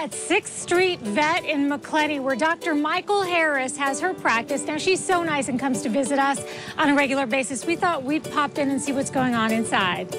at 6th Street Vet in McClenny, where Dr. Michael Harris has her practice. Now, she's so nice and comes to visit us on a regular basis. We thought we'd pop in and see what's going on inside.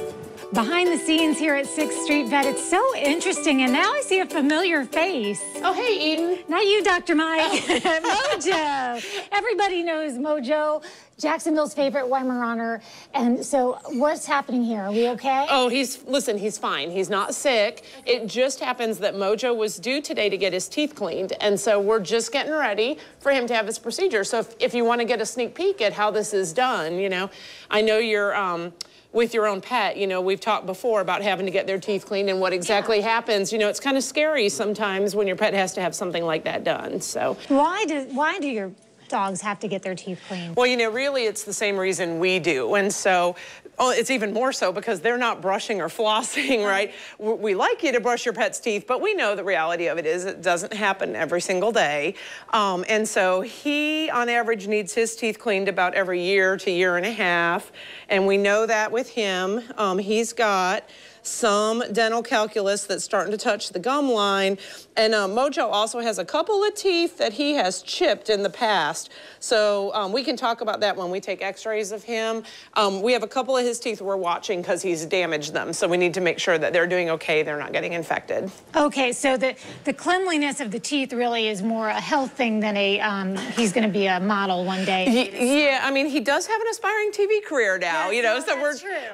Behind the scenes here at 6th Street Vet, it's so interesting, and now I see a familiar face. Oh, hey, Eden. Not you, Dr. Mike. Mojo. Everybody knows Mojo, Jacksonville's favorite Weimaraner. And so what's happening here? Are we okay? Oh, listen, he's fine. He's not sick. Okay. It just happens that Mojo was due today to get his teeth cleaned, and so we're just getting ready for him to have his procedure. So if you want to get a sneak peek at how this is done, you know, I know you're with your own pet, you know, we've talked before about having to get their teeth cleaned and what exactly happens. You know, it's kind of scary sometimes when your pet has to have something like that done, so. Why do your dogs have to get their teeth cleaned? Well, you know, really it's the same reason we do. And so, it's even more so because they're not brushing or flossing, right? We like you to brush your pet's teeth, but we know the reality of it is it doesn't happen every single day. And so he, on average, needs his teeth cleaned about every year to year and a half. And we know that with him, he's got some dental calculus that's starting to touch the gum line. And Mojo also has a couple of teeth that he has chipped in the past. So we can talk about that when we take x-rays of him. We have a couple of his teeth we're watching because he's damaged them. So we need to make sure that they're doing okay, they're not getting infected. Okay, so the cleanliness of the teeth really is more a health thing than he's going to be a model one day. Yeah, I mean, he does have an aspiring TV career now, you know, so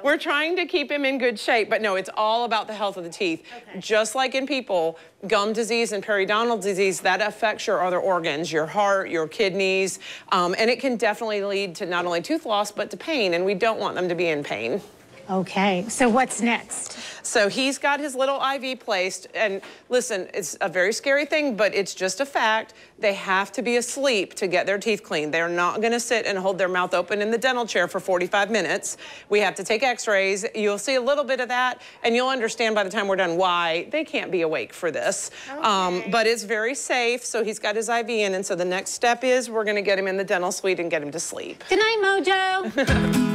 we're trying to keep him in good shape. But no, it's all about the health of the teeth. Okay. Just like in people, gum disease and periodontal disease, that affects your other organs, your heart, your kidneys, and it can definitely lead to not only tooth loss, but to pain, and we don't want them to be in pain. Okay, so what's next? So he's got his little IV placed, and listen, it's a very scary thing, but it's just a fact. They have to be asleep to get their teeth cleaned. They're not gonna sit and hold their mouth open in the dental chair for 45 minutes. We have to take x-rays. You'll see a little bit of that, and you'll understand by the time we're done why they can't be awake for this. Okay. But it's very safe, so he's got his IV in, and so the next step is we're gonna get him in the dental suite and get him to sleep. Good night, Mojo.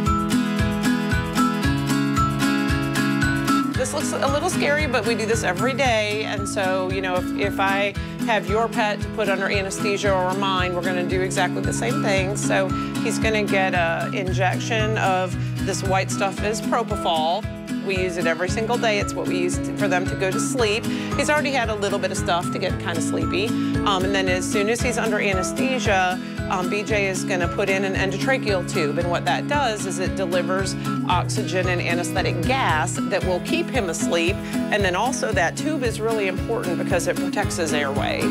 This looks a little scary, but we do this every day. And so, you know, if I have your pet to put under anesthesia or mine, we're gonna do exactly the same thing. So he's gonna get an injection of this white stuff is propofol. We use it every single day. It's what we use for them to go to sleep. He's already had a little bit of stuff to get kind of sleepy. And then as soon as he's under anesthesia, BJ is gonna put in an endotracheal tube. And what that does is it delivers oxygen and anesthetic gas that will keep him asleep. And then also that tube is really important because it protects his airway.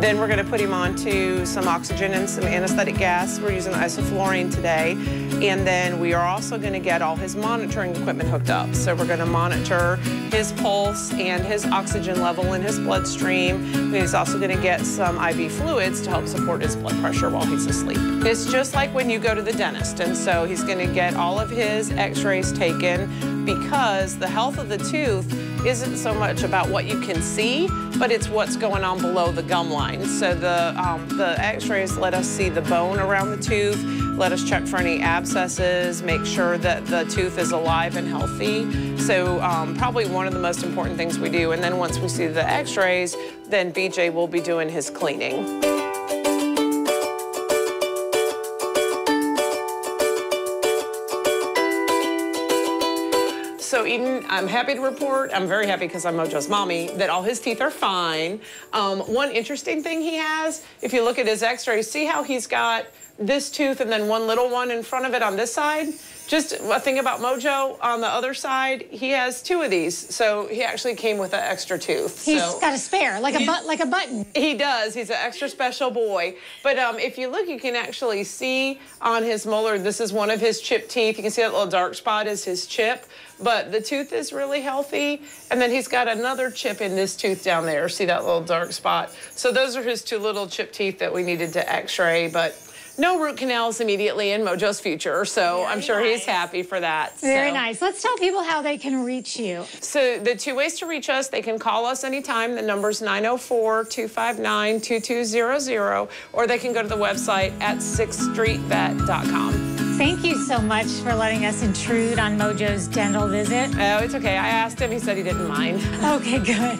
Then we're gonna put him onto some oxygen and some anesthetic gas. We're using isoflurane today. And then we are also gonna get all his monitoring equipment hooked up. So we're gonna monitor his pulse and his oxygen level in his bloodstream. He's also gonna get some IV fluids to help support his blood pressure while he's asleep. It's just like when you go to the dentist. And so he's gonna get all of his x-rays taken because the health of the tooth isn't so much about what you can see, but it's what's going on below the gum line. So the x-rays let us see the bone around the tooth, let us check for any abscesses, make sure that the tooth is alive and healthy. So probably one of the most important things we do. And then once we see the x-rays, then BJ will be doing his cleaning. So Eden, I'm happy to report, I'm very happy because I'm Mojo's mommy, that all his teeth are fine. One interesting thing he has, if you look at his x-rays, see how he's got this tooth and then one little one in front of it on this side? Just a thing about Mojo, on the other side, he has two of these. So he actually came with an extra tooth. He's got a spare, like a button. He does, he's an extra special boy. But if you look, you can actually see on his molar, this is one of his chipped teeth. You can see that little dark spot is his chip. But the tooth is really healthy. And then he's got another chip in this tooth down there. See that little dark spot? So those are his two little chipped teeth that we needed to x-ray. But no root canals immediately in Mojo's future, so I'm sure he's happy for that. Very nice. Let's tell people how they can reach you. So the two ways to reach us, they can call us anytime. The number's 904-259-2200, or they can go to the website at 6thstreetvet.com. Thank you so much for letting us intrude on Mojo's dental visit. Oh, it's okay. I asked him. He said he didn't mind. Okay, good.